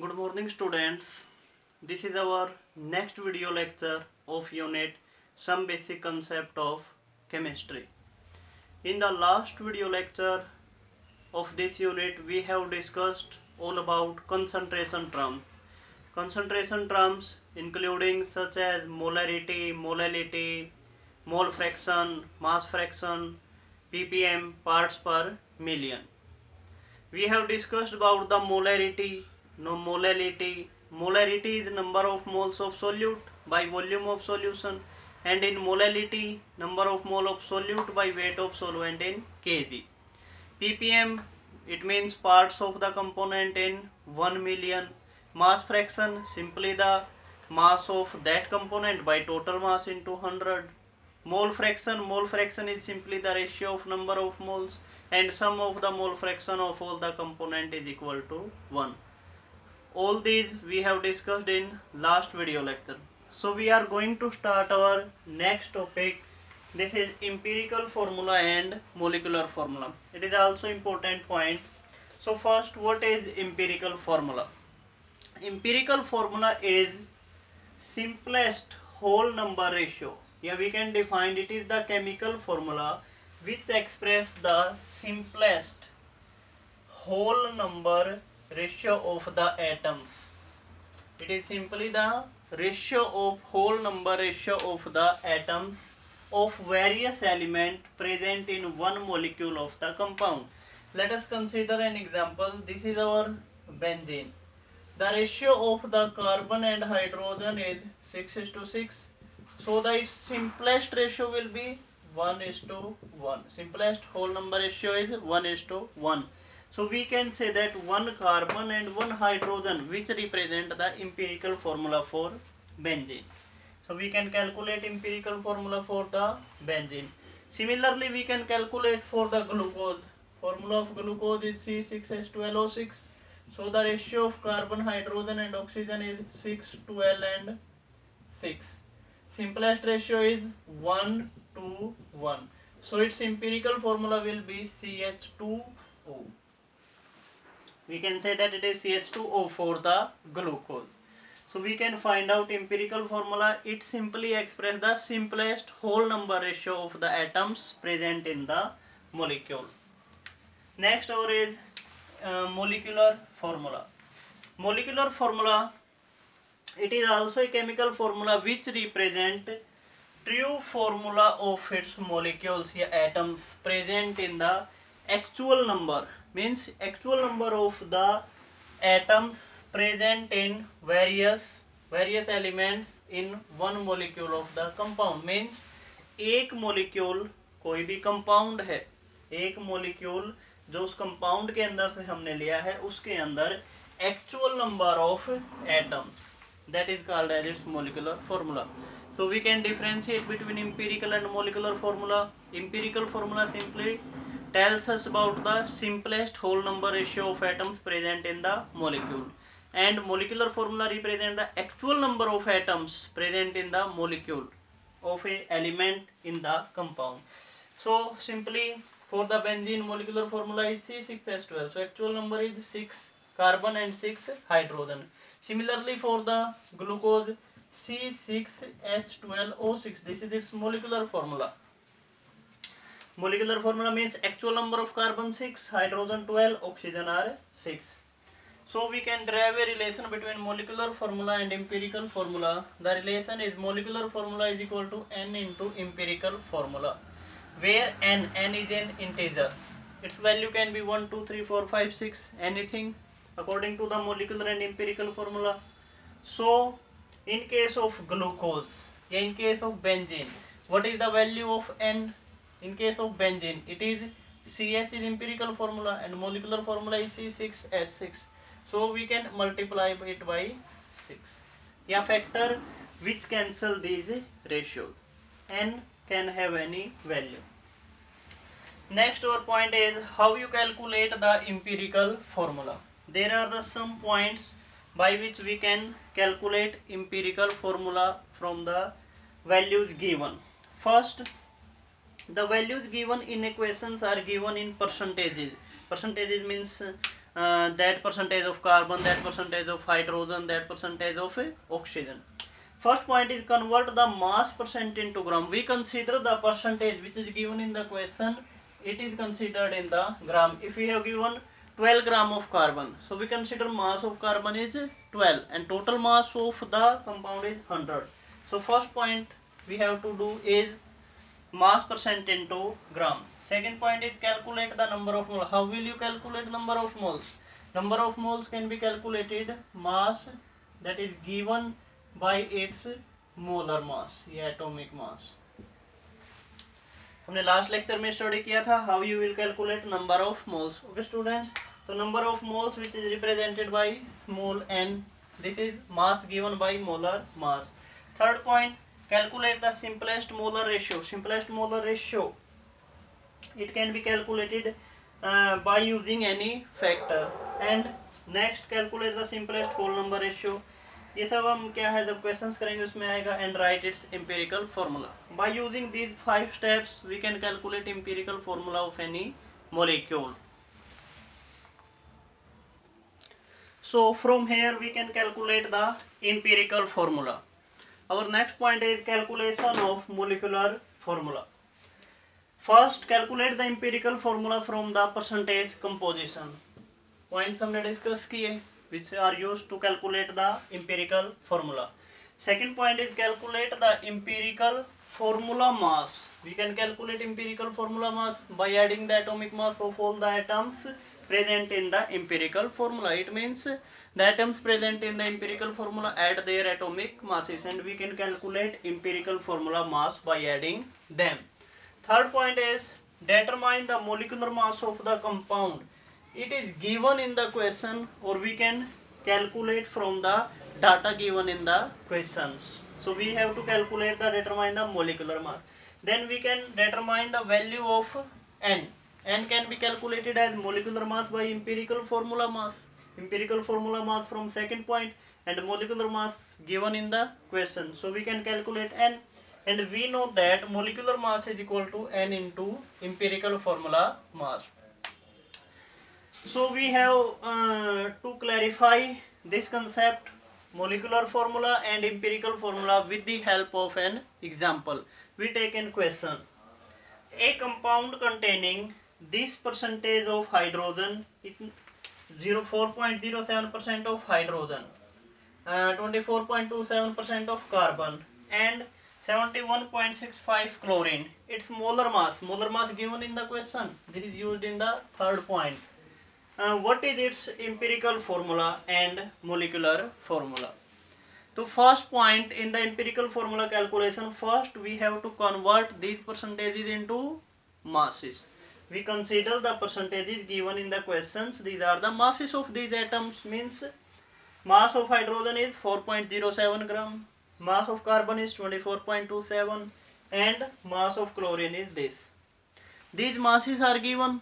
Good morning students. This is our next video lecture of unit Some Basic Concept of Chemistry. In the last video lecture of this unit we have discussed all about concentration terms. Concentration terms including such as molarity, molality, mole fraction, mass fraction, ppm, parts per million. We have discussed about the molarity. No, molality. Molarity is number of moles of solute by volume of solution, and in molality number of mole of solute by weight of solvent in kg. ppm, it means parts of the component in 1 million. Mass fraction, simply the mass of that component by total mass into 100. Mole fraction is simply the ratio of number of moles, and sum of the mole fraction of all the component is equal to 1. All these we have discussed in last video lecture. So we are going to start our next topic. This is empirical formula and molecular formula. It is also important point. So first, what is empirical formula? Empirical formula is simplest whole number ratio. Yeah, we can define it is the chemical formula which express the simplest whole number ratio of the atoms. It is simply the ratio of whole number ratio of the atoms of various elements present in one molecule of the compound. Let us consider an example. This is our benzene. The ratio of the carbon and hydrogen is 6:6. So the its simplest ratio will be 1:1. Simplest whole number ratio is 1:1. So we can say that one carbon and one hydrogen which represent the empirical formula for benzene. So we can calculate empirical formula for the benzene. Similarly, we can calculate for the glucose. Formula of glucose is C6H12O6. So the ratio of carbon, hydrogen and oxygen is 6, 12 and 6. Simplest ratio is 1 to 1. So its empirical formula will be CH2O. We can say that it is CH2O for the glucose. So we can find out empirical formula. It simply expresses the simplest whole number ratio of the atoms present in the molecule. Next over is molecular formula. Molecular formula, it is also a chemical formula which represent true formula of its molecules, here atoms present in the actual number, means actual number of the atoms present in various elements in one molecule of the compound. means एक molecule कोई भी compound है, एक molecule जो उस compound के अंदर से हमने लिया है उसके अंदर actual number of atoms, that is called as its molecular formula. So we can differentiate between empirical and molecular formula. Empirical formula simply tells us about the simplest whole number ratio of atoms present in the molecule, and molecular formula represent the actual number of atoms present in the molecule of a element in the compound. So simply for the benzene, molecular formula is C6H12. So actual number is 6 carbon and 6 hydrogen. Similarly for the glucose, C6H12O6. This is its molecular formula. Molecular formula means actual number of carbon 6, hydrogen 12, oxygen are 6. So we can derive a relation between molecular formula and empirical formula. The relation is molecular formula is equal to n into empirical formula, where n is an integer. Its value can be 1, 2, 3, 4, 5, 6, anything according to the molecular and empirical formula. So in case of glucose, in case of benzene, what is the value of n? In case of benzene, it is CH is empirical formula and molecular formula is C6H6. So we can multiply it by 6. Yeah, factor which cancel these ratios. N can have any value. Next our point is how you calculate the empirical formula. There are some points by which we can calculate empirical formula from the values given. First, the values given in equations are given in percentages. Percentages means that percentage of carbon, that percentage of hydrogen, that percentage of oxygen. First point is convert the mass percent into gram. We consider the percentage which is given in the question, it is considered in the gram. If we have given 12 gram of carbon, so we consider mass of carbon is 12 and total mass of the compound is 100. So first point we have to do is mass percent into gram. Second point is calculate the number of moles. How will you calculate number of moles? Number of moles can be calculated mass that is given by its molar mass या atomic mass. हमने last lecture में study किया था how you will calculate number of moles. Okay students, तो number of moles which is represented by small n, this is mass given by molar mass. Third point, calculate the simplest molar ratio. Simplest molar ratio, it can be calculated by using any factor. And next, calculate the simplest whole number ratio. ये सब हम क्या है जब questions करेंगे उसमें आएगा. And right it's empirical formula. By using these 5 steps we can calculate empirical formula of any molecule. So from here we can calculate the empirical formula. Our next point is calculation of molecular formula. First, calculate the empirical formula from the percentage composition. Points हमने discuss किए which are used to calculate the empirical formula. Second point is calculate the empirical formula mass. We can calculate empirical formula mass by adding the atomic mass of all the atoms present in the empirical formula. It means the atoms present in the empirical formula add their atomic masses and we can calculate empirical formula mass by adding them. Third point is determine the molecular mass of the compound. It is given in the question or we can calculate from the data given in the questions. So we have to calculate the determine the molecular mass. Then we can determine the value of n. N can be calculated as molecular mass by empirical formula mass. Empirical formula mass from second point and molecular mass given in the question. So we can calculate n and we know that molecular mass is equal to n into empirical formula mass. So we have to clarify this concept molecular formula and empirical formula with the help of an example. We take in question a compound containing this percentage of hydrogen, 4.07% of hydrogen, 24.27% of carbon and 71.65 chlorine. Its molar mass given in the question. This is used in the third point. What is its empirical formula and molecular formula? So first point in the empirical formula calculation, first we have to convert these percentages into masses. We consider the percentages given in the questions. These are the masses of these atoms. Means mass of hydrogen is 4.07 gram, mass of carbon is 24.27 and mass of chlorine is this. These masses are given.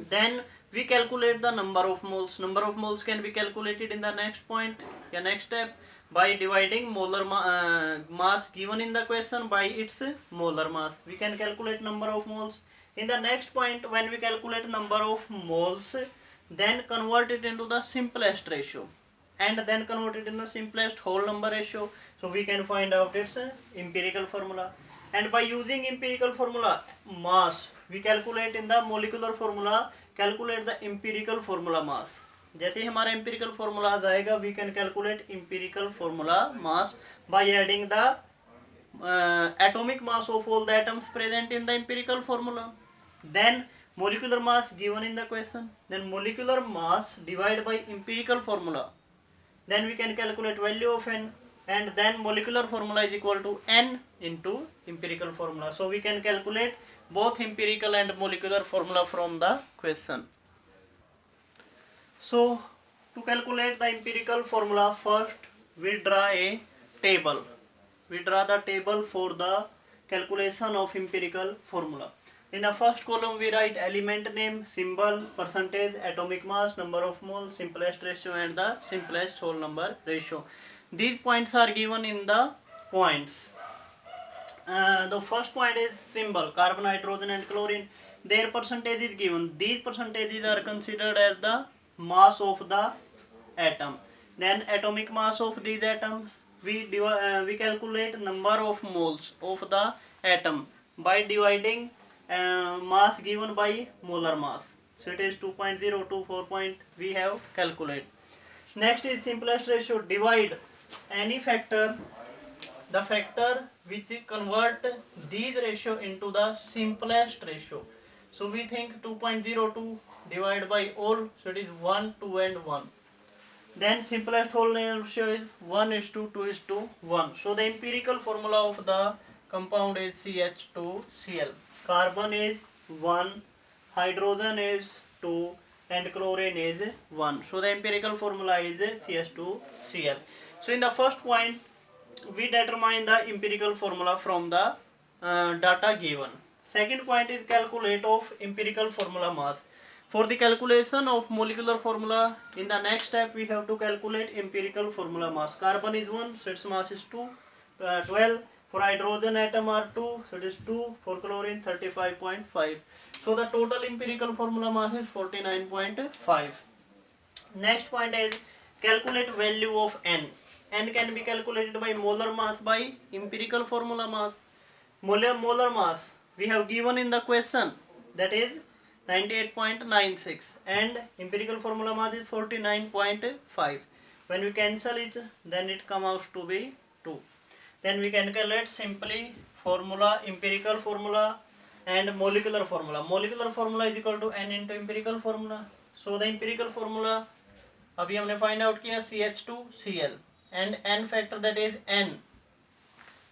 Then we calculate the number of moles. Number of moles can be calculated in the next point, the next step, by dividing molar mass given in the question by its molar mass. We can calculate number of moles. In the next point, when we calculate number of moles, then convert it into the simplest ratio and then convert it into the simplest whole number ratio. So we can find out its empirical formula. And by using empirical formula mass, we calculate in the molecular formula, calculate the empirical formula mass. जैसे ही हमारा empirical formula आ जाएगा, we can calculate empirical formula mass by adding the atomic mass of all the atoms present in the empirical formula. Then molecular mass given in the question. Then molecular mass divided by empirical formula. Then we can calculate value of n and then molecular formula is equal to n into empirical formula. So we can calculate both empirical and molecular formula from the question. So to calculate the empirical formula, first we draw a table. We draw the table for the calculation of empirical formula. In the first column we write element name, symbol, percentage, atomic mass, number of moles, simplest ratio and the simplest whole number ratio. These points are given in the points. The first point is symbol, carbon, hydrogen and chlorine. Their percentage is given. These percentages are considered as the mass of the atom. Then atomic mass of these atoms, we calculate number of moles of the atom by dividing mass given by molar mass. So it is 2.024 point we have calculated. Next is simplest ratio. Divide any factor, the factor which convert these ratio into the simplest ratio. So we think 2.02 divided by all, so it is 1, 2 and 1. Then simplest whole ratio is 1 is to 2 is to 1. So the empirical formula of the compound is CH2Cl. Carbon is 1, hydrogen is 2 and chlorine is 1. So the empirical formula is CH2Cl. So in the first point we determine the empirical formula from the data given. Second point is calculate of empirical formula mass. For the calculation of molecular formula, in the next step we have to calculate empirical formula mass. Carbon is 1, so its mass is 12. For hydrogen atom are 2, so it is 2. For chlorine 35.5. So the total empirical formula mass is 49.5. Next point is calculate value of N. N can be calculated by molar mass by empirical formula mass. Molar mass we have given in the question, that is 98.96 and empirical formula mass is 49.5. When we cancel it, then it comes out to be 2. Then we can calculate simply formula, empirical formula and molecular formula. Molecular formula is equal to N into empirical formula. So the empirical formula अभी हमने find out किया CH2Cl and N factor, that is N,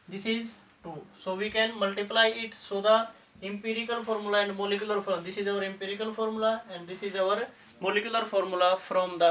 this is 2. So we can multiply it. So the empirical formula and molecular formula, this is our empirical formula and this is our molecular formula from the